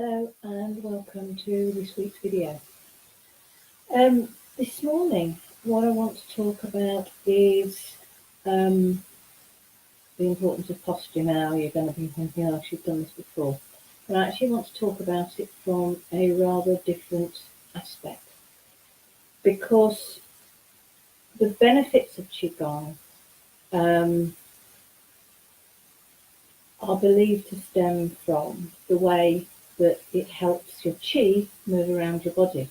Hello and welcome to this week's video. This morning, what I want to talk about is the importance of posture. Now, you're going to be thinking, oh, she's done this before. But I actually want to talk about it from a rather different aspect, because the benefits of Qigong are believed to stem from the way that it helps your Qi move around your body.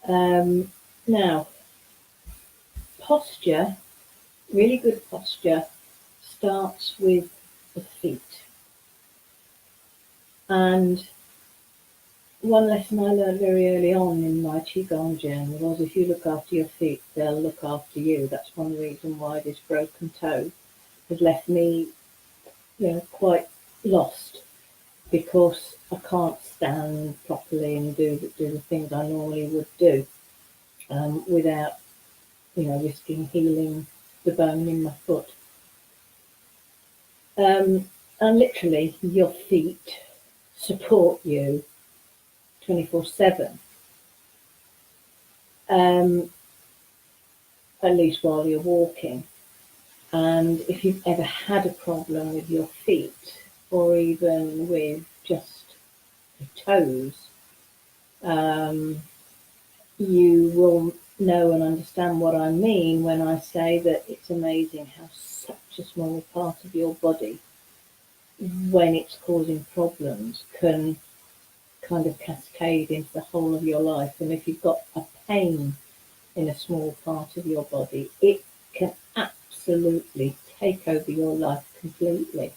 Now, posture, really good posture, starts with the feet. And one lesson I learned very early on in my Qigong journey was, if you look after your feet, they'll look after you. That's one reason why this broken toe has left me, quite lost, because I can't stand properly and do the things I normally would do without, risking healing the bone in my foot. And literally, your feet support you 24/7, at least while you're walking. And if you've ever had a problem with your feet, or even with just your toes, you will know and understand what I mean when I say that it's amazing how such a small part of your body, when it's causing problems, can kind of cascade into the whole of your life. And if you've got a pain in a small part of your body, it can absolutely take over your life completely.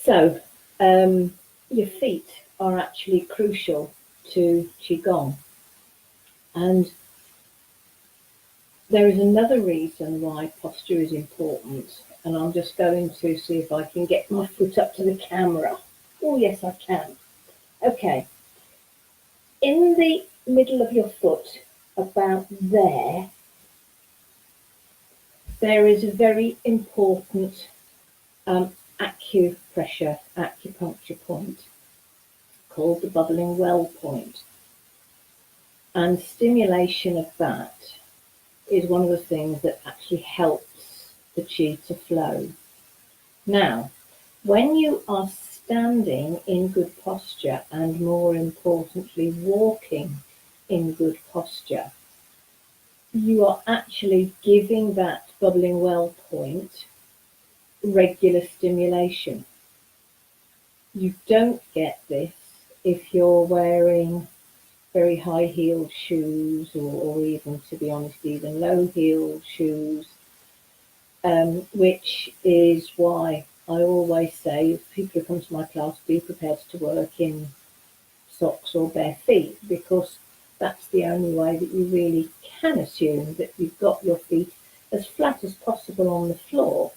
So your feet are actually crucial to Qigong. And there is another reason why posture is important, and I'm just going to see if I can get my foot up to the camera. Oh yes, I can. Okay. In the middle of your foot, about there is a very important acupuncture point called the bubbling well point. And stimulation of that is one of the things that actually helps the Qi to flow. Now, when you are standing in good posture, and more importantly, walking in good posture, you are actually giving that bubbling well point regular stimulation. You don't get this if you're wearing very high-heeled shoes, or even, to be honest, even low-heeled shoes, which is why I always say, if people who come to my class, be prepared to work in socks or bare feet, because that's the only way that you really can assume that you've got your feet as flat as possible on the floor,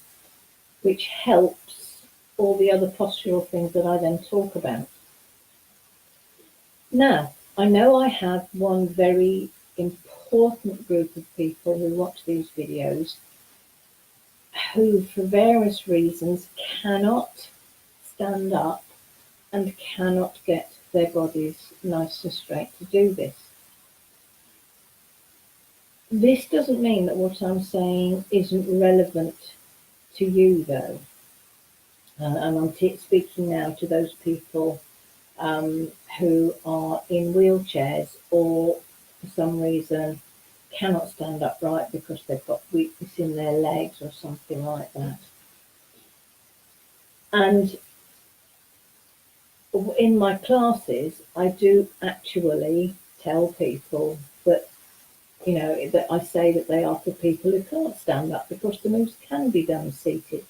which helps all the other postural things that I then talk about. Now, I know I have one very important group of people who watch these videos who, for various reasons, cannot stand up and cannot get their bodies nice and straight to do this. This doesn't mean that what I'm saying isn't relevant to you, though. And I'm speaking now to those people who are in wheelchairs, or for some reason cannot stand upright because they've got weakness in their legs or something like that. And in my classes, I do actually tell people that, that I say that they are for people who can't stand up, because the moves can be done seated.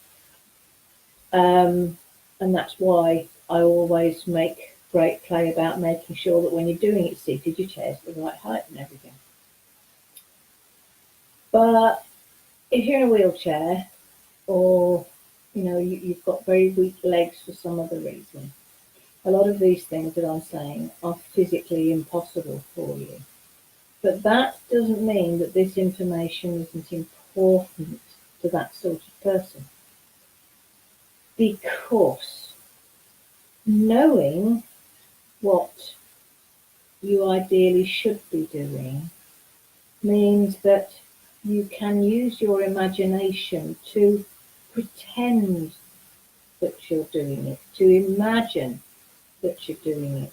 And that's why I always make great play about making sure that when you're doing it seated, your chair's the right height and everything. But if you're in a wheelchair, or you've got very weak legs for some other reason, a lot of these things that I'm saying are physically impossible for you. But that doesn't mean that this information isn't important to that sort of person, because knowing what you ideally should be doing means that you can use your imagination to pretend that you're doing it, to imagine that you're doing it.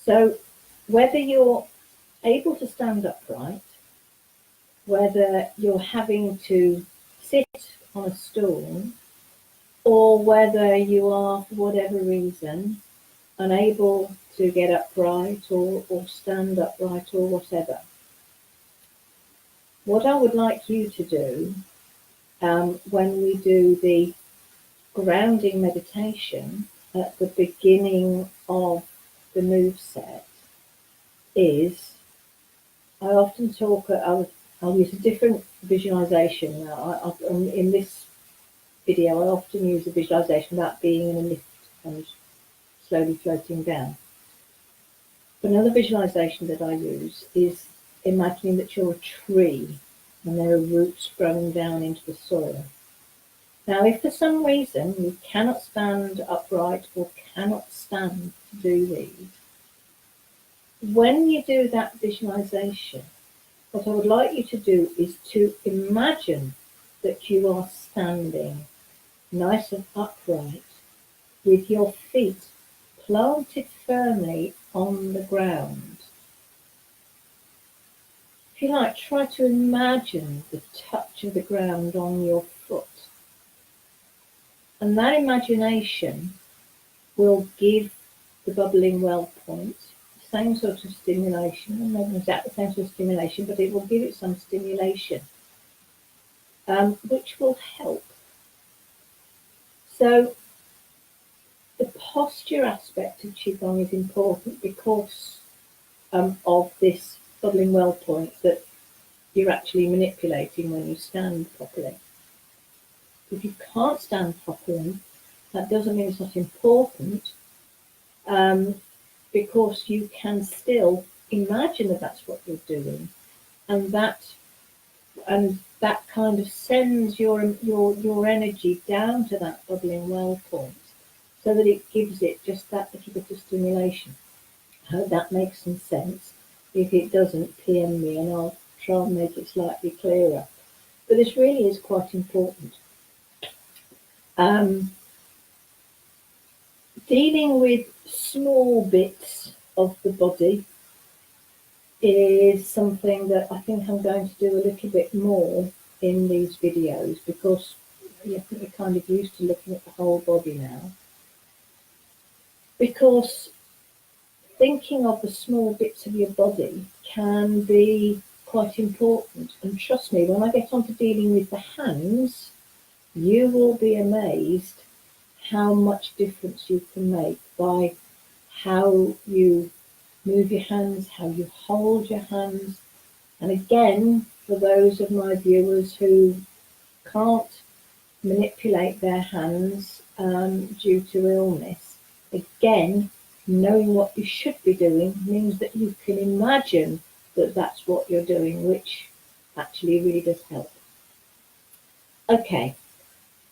So whether you're able to stand upright, whether you're having to sit on a stool, or whether you are, for whatever reason, unable to get upright or stand upright or whatever, what I would like you to do when we do the grounding meditation at the beginning of the move set is, I often talk, I'll use a different visualization now. In this video, I often use a visualization about being in a lift and slowly floating down. But another visualization that I use is imagining that you're a tree and there are roots growing down into the soil. Now, if for some reason you cannot stand upright or cannot stand to do these, when you do that visualization, what I would like you to do is to imagine that you are standing nice and upright with your feet planted firmly on the ground. If you like, try to imagine the touch of the ground on your foot. And that imagination will give the bubbling well point the same sort of stimulation, and not exactly the same sort of stimulation, but it will give it some stimulation, which will help. So the posture aspect of Qigong is important because of this bubbling well point that you're actually manipulating when you stand properly. If you can't stand properly, that doesn't mean it's not important, because you can still imagine that that's what you're doing, and that kind of sends your energy down to that bubbling well point, so that it gives it just that little bit of stimulation. I hope that makes some sense. If it doesn't, PM me and I'll try and make it slightly clearer. But this really is quite important. Dealing with small bits of the body is something that I think I'm going to do a little bit more in these videos, because we're kind of used to looking at the whole body now. Because thinking of the small bits of your body can be quite important. And trust me, when I get on to dealing with the hands, you will be amazed how much difference you can make by how you move your hands, how you hold your hands. And again, for those of my viewers who can't manipulate their hands due to illness, again, knowing what you should be doing means that you can imagine that that's what you're doing, which actually really does help. Okay,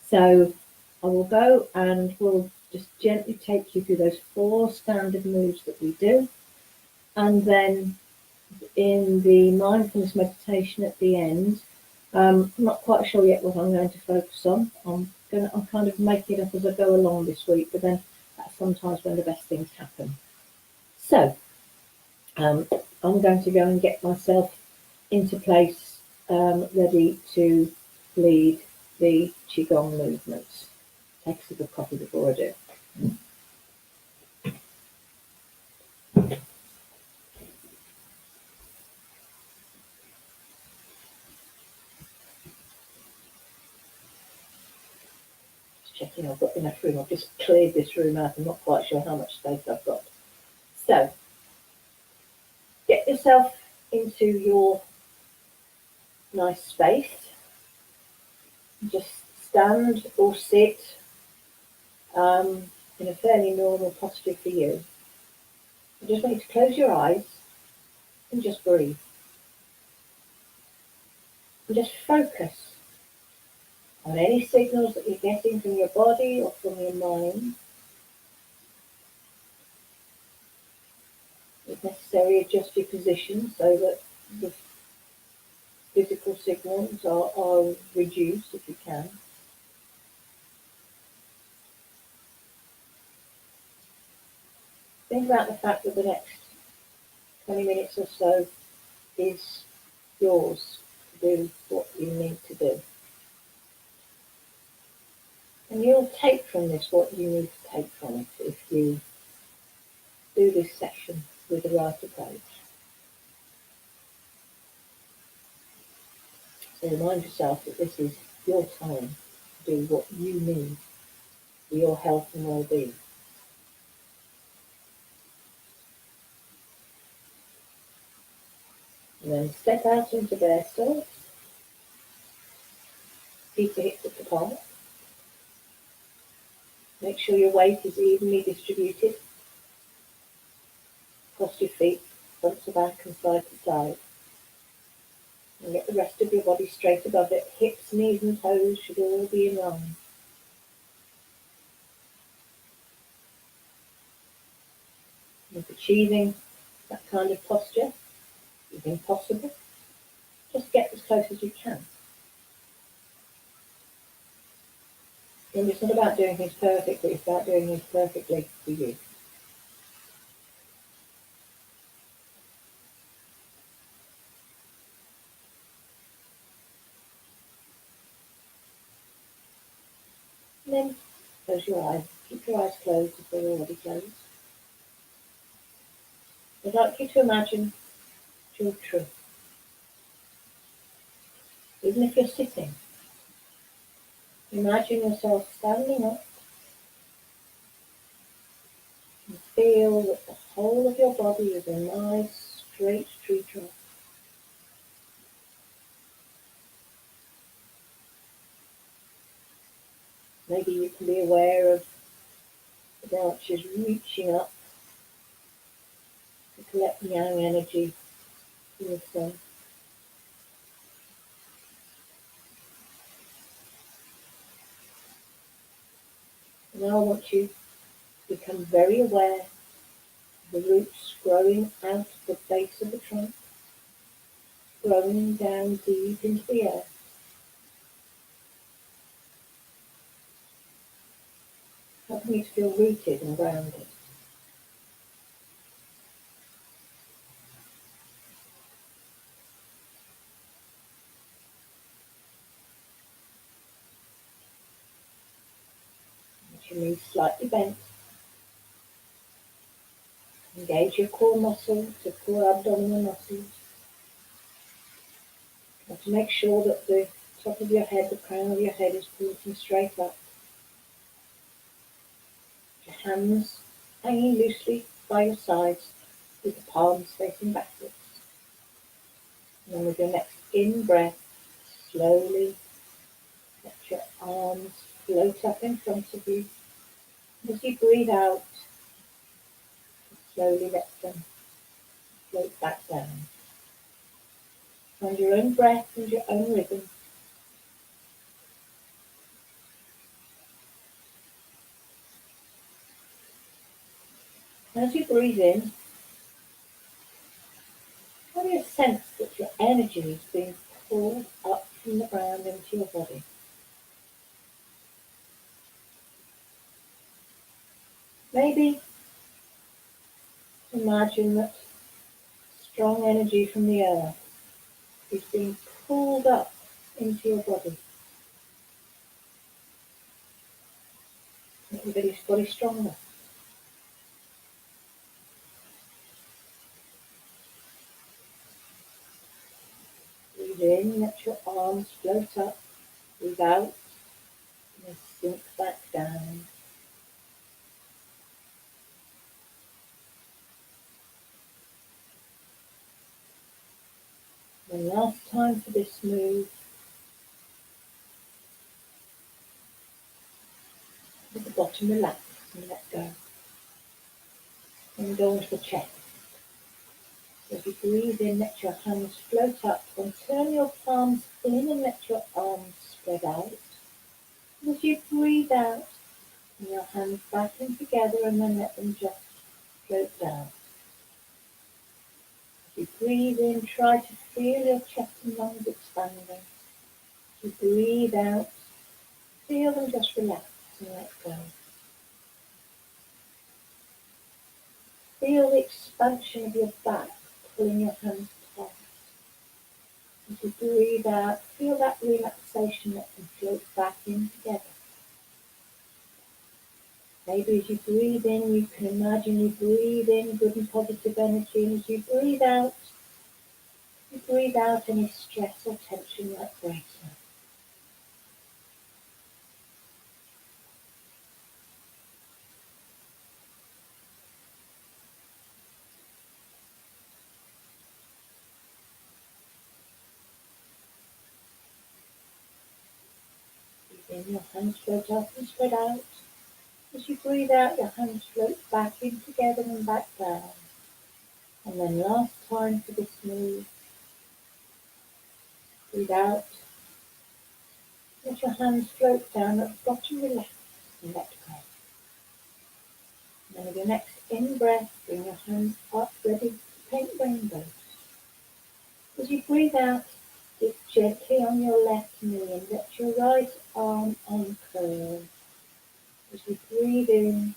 so I will go and we'll just gently take you through those 4 standard moves that we do, and then in the mindfulness meditation at the end, I'm not quite sure yet what I'm going to focus on. I'm kind of making it up as I go along this week, but then that's sometimes when the best things happen. So I'm going to go and get myself into place, ready to lead the Qigong movements. Take a sip of coffee before I do. Checking I've got enough room. I've just cleared this room out. I'm not quite sure how much space I've got. So get yourself into your nice space. Just stand or sit in a fairly normal posture for you. You just need to close your eyes and just breathe. And just focus And any signals that you're getting from your body or from your mind, if necessary, adjust your position so that the physical signals are reduced if you can. Think about the fact that the next 20 minutes or so is yours to do what you need to do. And you'll take from this what you need to take from it if you do this session with the right approach. So remind yourself that this is your time to do what you need for your health and well-being. And then step out into bear stance. Keep the hips apart. Make sure your weight is evenly distributed across your feet, front to back and side to side. And get the rest of your body straight above it. Hips, knees and toes should all be in line. If achieving that kind of posture is impossible, just get as close as you can. And it's not about doing things perfectly, it's about doing things perfectly for you. And then close your eyes. Keep your eyes closed if they're already closed. I'd like you to imagine your truth. Even if you're sitting, imagine yourself standing up and feel that the whole of your body is a nice straight tree trunk. Maybe you can be aware of the branches reaching up to collect yang energy from the sun. Now I want you to become very aware of the roots growing out of the base of the trunk, growing down deep into the earth. Helping you to feel rooted and grounded. With your knees slightly bent, engage your core muscles, your core abdominal muscles. You have to make sure that the top of your head, the crown of your head is pointing straight up. Your hands hanging loosely by your sides with the palms facing backwards. And then with your next in-breath, slowly let your arms float up in front of you. And as you breathe out, slowly let them float back down. Find your own breath and your own rhythm. As you breathe in, have you a sense that your energy is being pulled up from the ground into your body? Maybe imagine that strong energy from the earth is being pulled up into your body. Make your body stronger. Breathe in, let your arms float up. Breathe out, and sink back down. And last time for this move, let the bottom relax and let go. And go into the chest. So as you breathe in, let your hands float up and turn your palms in and let your arms spread out. And as you breathe out, bring your hands back in together and then let them just float down. As you breathe in, try to feel your chest and lungs expanding. As you breathe out, feel them just relax and let go. Feel the expansion of your back, pulling your hands tight. As you breathe out, feel that relaxation that can float back in together. Maybe as you breathe in, you can imagine you breathe in good and positive energy, and as you breathe out any stress or tension like breaks out. Breathe in, your hands float up and spread out. As you breathe out, your hands float back in together and back down. And then last time for this move, breathe out. Let your hands float down at the bottom, relax and let go. And then with your next in-breath, bring your hands up, ready to paint rainbows. As you breathe out, dip gently on your left knee and let your right arm uncurl. As you breathe in,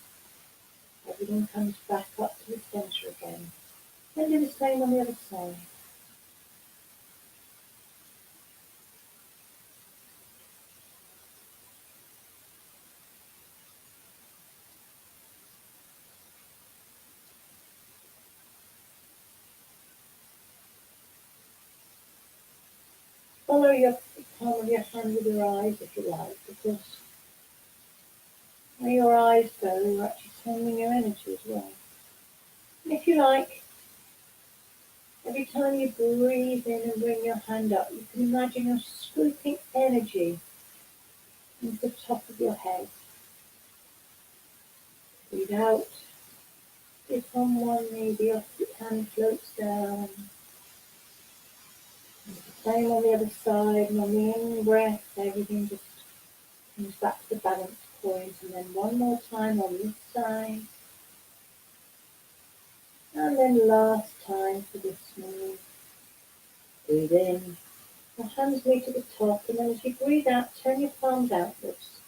everything comes back up to the center again. Then do the same on the other side. Follow your palm of your hand with your eyes if you like, because where your eyes go, you're actually sending your energy as well. And if you like, every time you breathe in and bring your hand up, you can imagine you're scooping energy into the top of your head. Breathe out. Dip on one knee, the opposite hand floats down. And the same on the other side, and on the in-breath, everything just comes back to the balance point. And then one more time on this side. And then last time for this move. Breathe in. Your hands meet at the top, and then as you breathe out, turn your palms outwards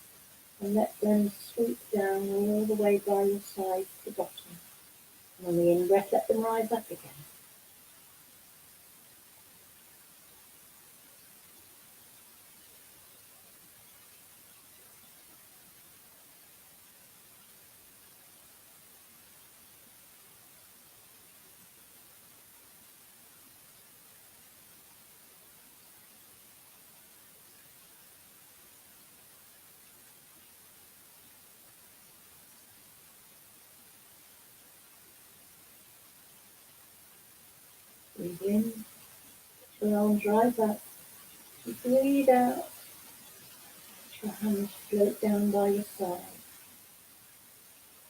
and let them sweep down all the way by your side to the bottom. And on the in-breath, let them rise up again. Breathe in, let your arms rise up. You breathe out, let your hands float down by your side.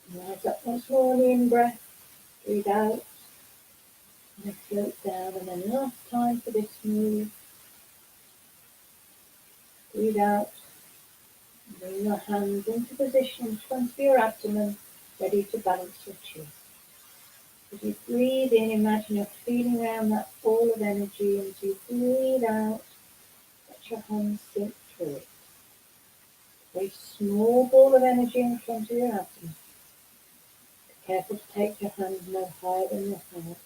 And rise up once more on the in-breath. Breathe out, and then float down. And then last time for this move. Breathe out, and bring your hands into position in front of your abdomen, ready to balance your chin. As you breathe in, imagine you're feeling around that ball of energy, and as you breathe out, let your hands sink through it. A very small ball of energy in front of your abdomen. Be careful to take your hands no higher than your heart.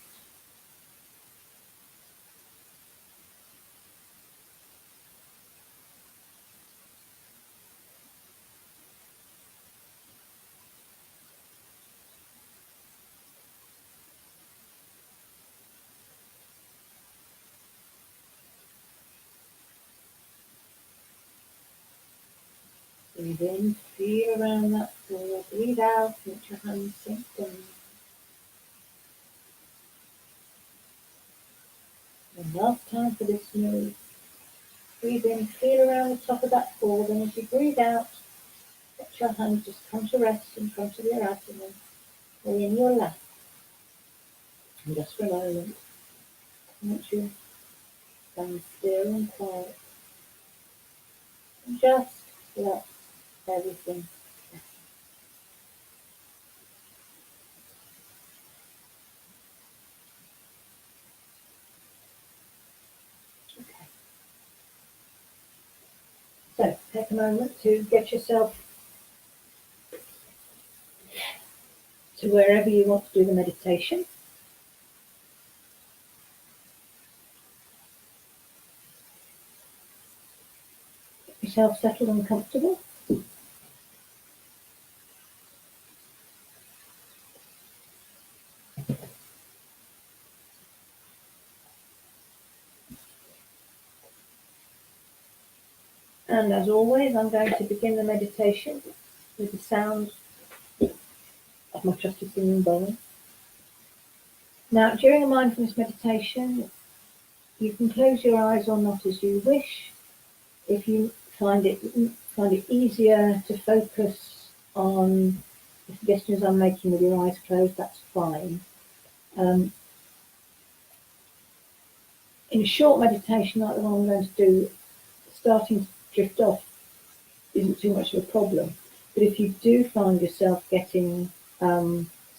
Breathe in, feel around that ball. Breathe out, let your hands sink down. And last time for this move. Breathe in, feel around the top of that ball, and as you breathe out, let your hands just come to rest in front of your abdomen or in your lap. And just for a moment, I want you to stand still and quiet and just relax. everything. Okay. So take a moment to get yourself to wherever you want to do the meditation. Get yourself settled and comfortable. And as always, I'm going to begin the meditation with the sound of my trusted singing bowl. Now, during a mindfulness meditation, you can close your eyes or not as you wish. If you find it easier to focus on the suggestions I'm making with your eyes closed, that's fine. In a short meditation like the one I'm going to do, starting to drift off isn't too much of a problem. But if you do find yourself getting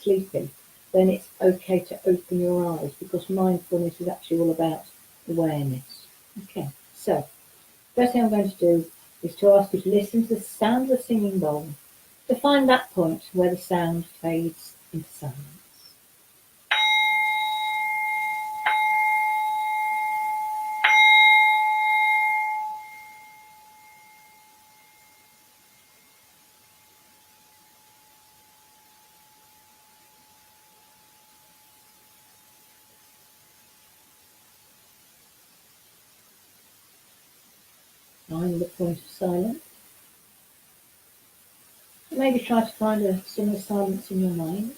sleepy, then it's okay to open your eyes, because mindfulness is actually all about awareness. Okay, so first thing I'm going to do is to ask you to listen to the sound of the singing bowl, to find that point where the sound fades into silence. Find the point of silence. Maybe try to find a similar silence in your mind.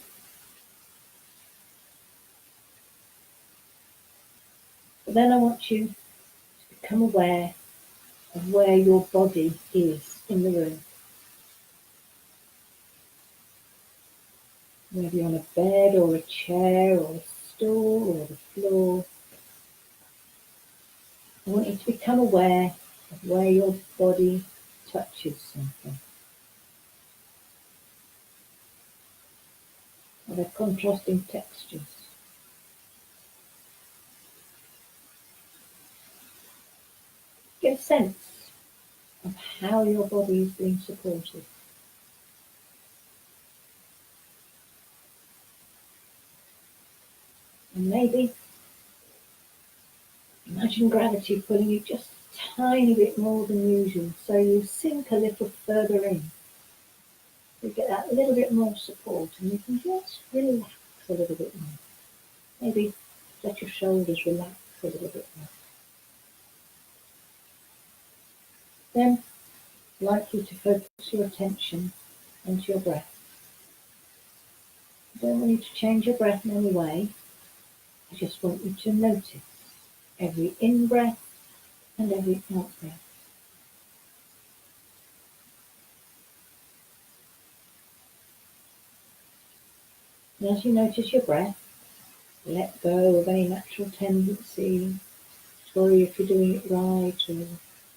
But then I want you to become aware of where your body is in the room. Whether you're on a bed or a chair or a stool or the floor, I want you to become aware of where your body touches something. Are there contrasting textures? Get a sense of how your body is being supported. And maybe imagine gravity pulling you just a tiny bit more than usual, so you sink a little further in. You get that little bit more support, and you can just relax a little bit more. Maybe let your shoulders relax a little bit more. Then I'd like you to focus your attention onto your breath. I don't want you to change your breath in any way. I just want you to notice every in-breath and every out-breath. And as you notice your breath, let go of any natural tendency to worry if you're doing it right or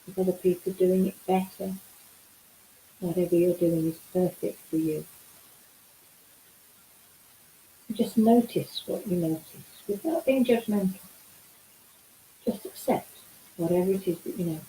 if other people are doing it better. Whatever you're doing is perfect for you. Just notice what you notice without being judgmental. Just accept whatever it is that you notice.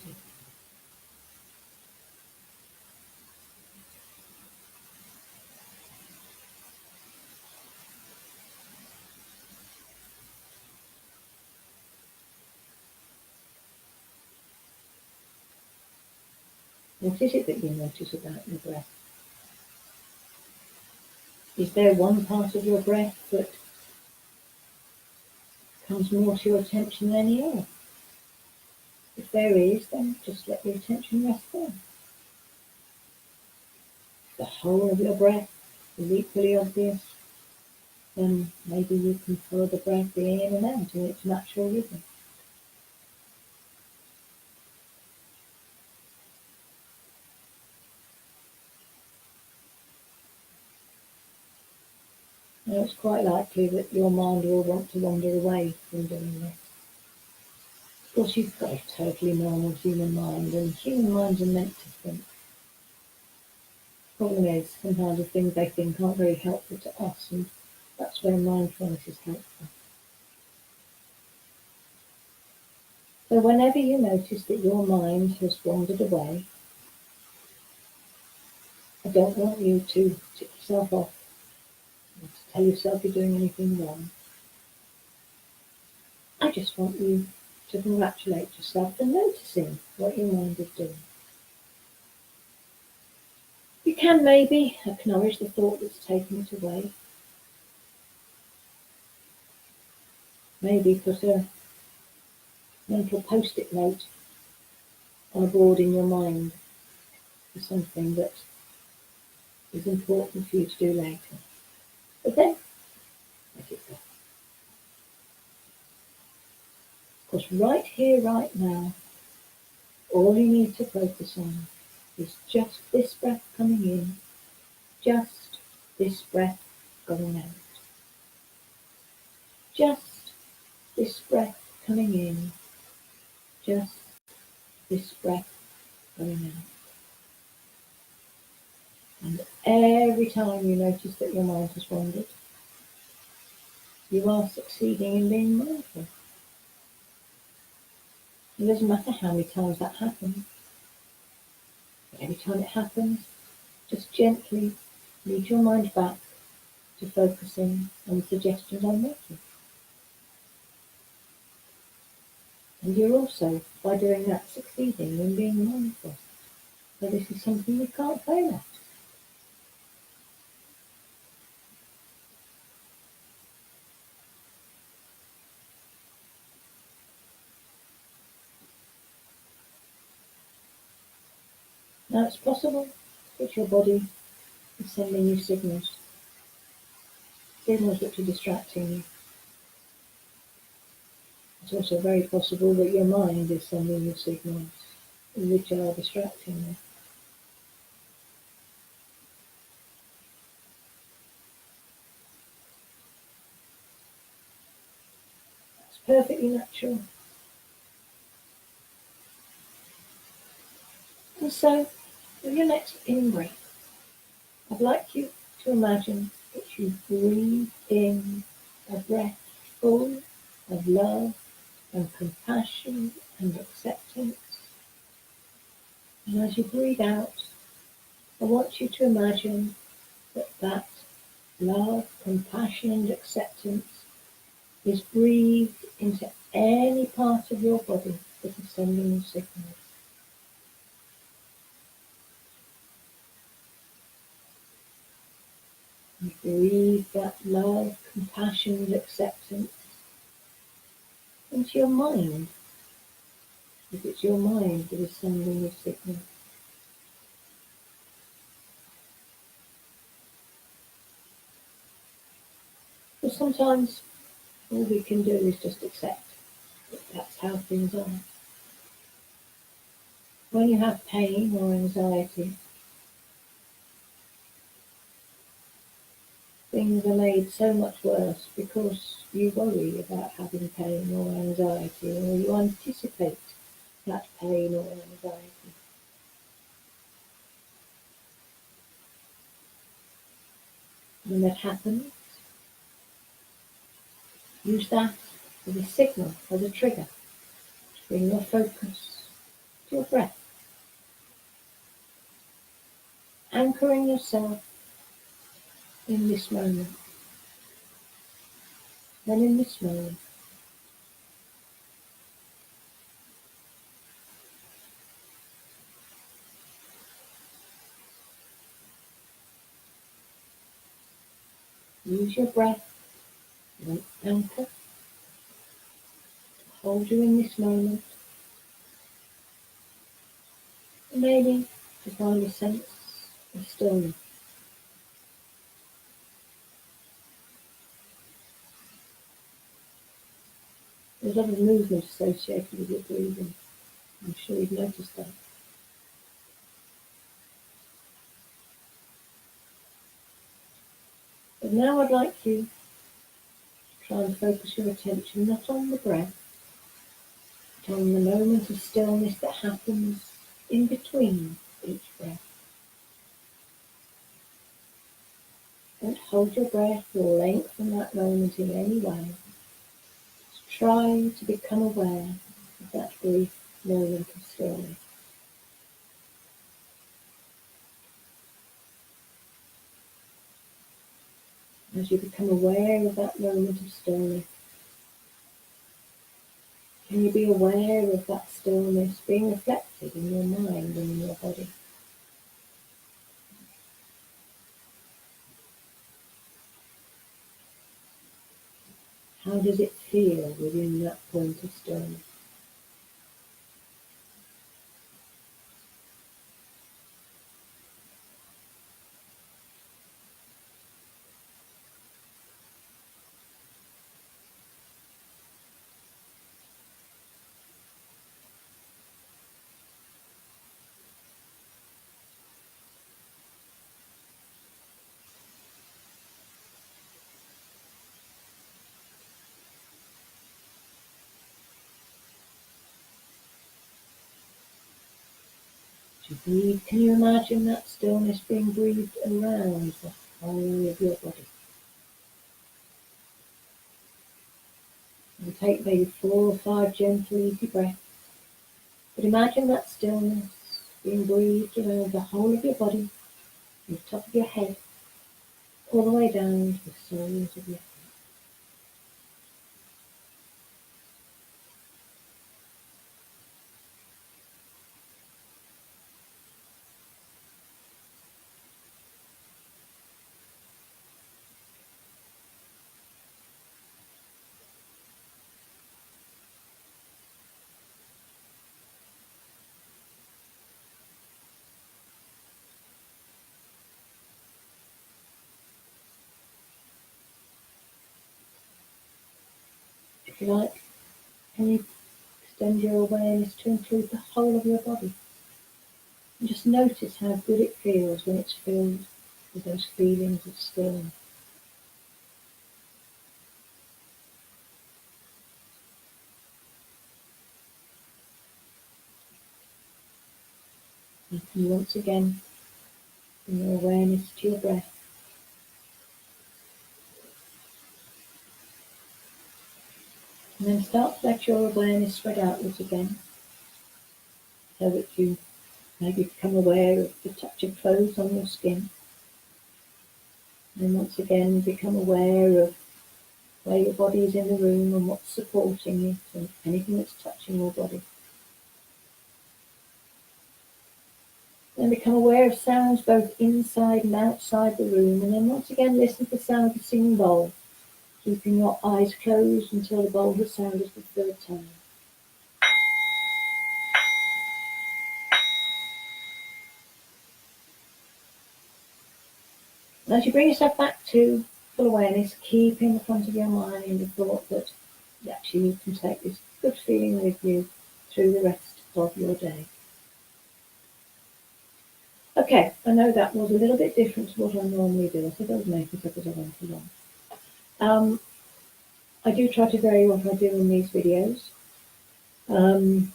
What is it that you notice about your breath? Is there one part of your breath that comes more to your attention than any other? If there is, then just let your attention rest there. If the whole of your breath is equally obvious, then maybe you can follow the breath in and out in its natural rhythm. Now, it's quite likely that your mind will want to wander away from doing this. Of course, you've got a totally normal human mind, and human minds are meant to think. Problem is, sometimes the things they think aren't very helpful to us, and that's where mindfulness is helpful. So whenever you notice that your mind has wandered away, I don't want you to tick yourself off or to tell yourself you're doing anything wrong. I just want you to congratulate yourself for noticing what your mind is doing. You can maybe acknowledge the thought that's taken it away. Maybe put a mental post-it note on a board in your mind for something that is important for you to do later. But then, let it go. Because right here, right now, all you need to focus on is just this breath coming in, just this breath going out. Just this breath coming in, just this breath going out. And every time you notice that your mind has wandered, you are succeeding in being mindful. It doesn't matter how many times that happens. But every time it happens, just gently lead your mind back to focusing on the suggestions I'm making. And you're also, by doing that, succeeding in being mindful. So this is something you can't fail at. Now it's possible that your body is sending you signals which are distracting you. It's also very possible that your mind is sending you signals which are distracting you. It's perfectly natural. And so, with your next in-breath, I'd like you to imagine that you breathe in a breath full of love and compassion and acceptance. And as you breathe out, I want you to imagine that love, compassion and acceptance is breathed into any part of your body that is sending you signals. You breathe that love, compassion and acceptance into your mind, if it's your mind that is sending you signals. But sometimes all we can do is just accept that that's how things are. When you have pain or anxiety, things are made so much worse because you worry about having pain or anxiety, or you anticipate that pain or anxiety. When that happens, use that as a signal, as a trigger, to bring your focus to your breath. Anchoring yourself in this moment. Then in this moment, use your breath as an anchor to hold you in this moment. And maybe to find a sense of stillness. There's a lot of movement associated with your breathing. I'm sure you've noticed that. But now I'd like you to try and focus your attention not on the breath, but on the moment of stillness that happens in between each breath. Don't hold your breath or lengthen that moment in any way. Just try to become aware of that brief moment of stillness. As you become aware of that moment of stillness, can you be aware of that stillness being reflected in your mind and in your body? How does it feel within that point of stillness? As you breathe, can you imagine that stillness being breathed around the whole of your body? And take maybe 4 or 5 gentle, easy breaths. But imagine that stillness being breathed around the whole of your body, from the top of your head, all the way down to the soles of your feet. If you like, can you extend your awareness to include the whole of your body? And just notice how good it feels when it's filled with those feelings of stillness. And you once again bring your awareness to your breath. And then start to let your awareness spread outwards again, so that you maybe become aware of the touch of clothes on your skin. And then once again become aware of where your body is in the room and what's supporting it and anything that's touching your body. Then become aware of sounds both inside and outside the room, and then once again listen to the sound of the singing bowl, keeping your eyes closed until the bowl has sounded the third time. And as you bring yourself back to full awareness, keep in the front of your mind the thought that actually you can take this good feeling with you through the rest of your day. Okay, I know that was a little bit different to what I normally do. I said I would make it up as I went along. I do try to vary what I do in these videos. I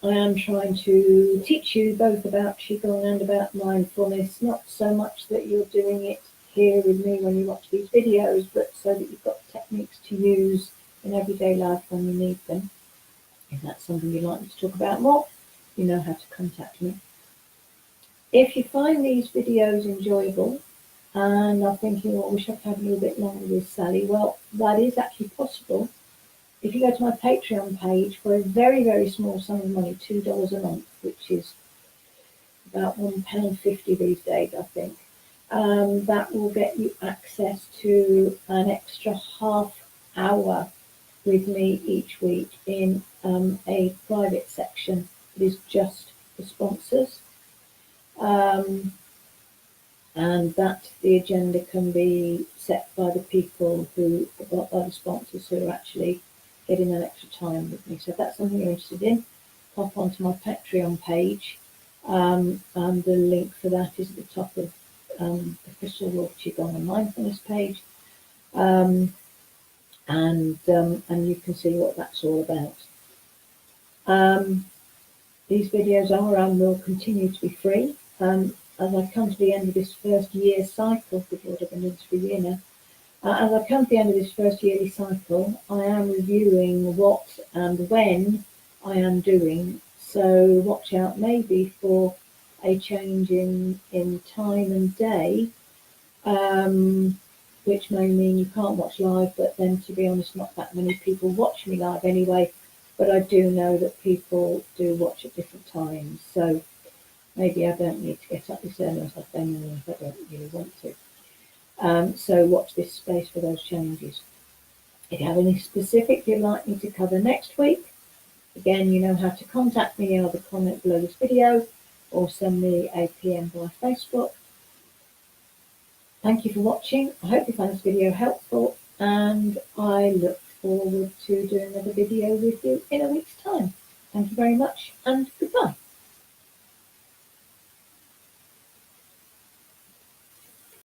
am trying to teach you both about Qigong and about mindfulness, not so much that you're doing it here with me when you watch these videos, but so that you've got techniques to use in everyday life when you need them. If that's something you'd like me to talk about more, you know how to contact me. If you find these videos enjoyable and are thinking, I wish I could have a little bit longer with Sally, well, that is actually possible. If you go to my Patreon page for a very, very small sum of money, $2 a month, which is about £1.50 these days, I think, that will get you access to an extra half hour with me each week in a private section that is just for sponsors. And that the agenda can be set by the people by the sponsors who are actually getting that extra time with me. So if that's something you're interested in, pop onto my Patreon page. And the link for that is at the top of the Crystal Raw Qigong and Mindfulness page. And you can see what that's all about. These videos are and will continue to be free. as I come to the end of this first year cycle, good Lord, I've been doing this for a year now. As I come to the end of this first yearly cycle, I am reviewing what and when I am doing. So watch out maybe for a change in time and day, which may mean you can't watch live, but then to be honest, not that many people watch me live anyway. But I do know that people do watch at different times. So maybe I don't need to get up this early as I've done if I don't really want to. So watch this space for those changes. If you have any specific you'd like me to cover next week, again, you know how to contact me, either comment below this video or send me a PM by Facebook. Thank you for watching. I hope you found this video helpful, and I look forward to doing another video with you in a week's time. Thank you very much, and goodbye.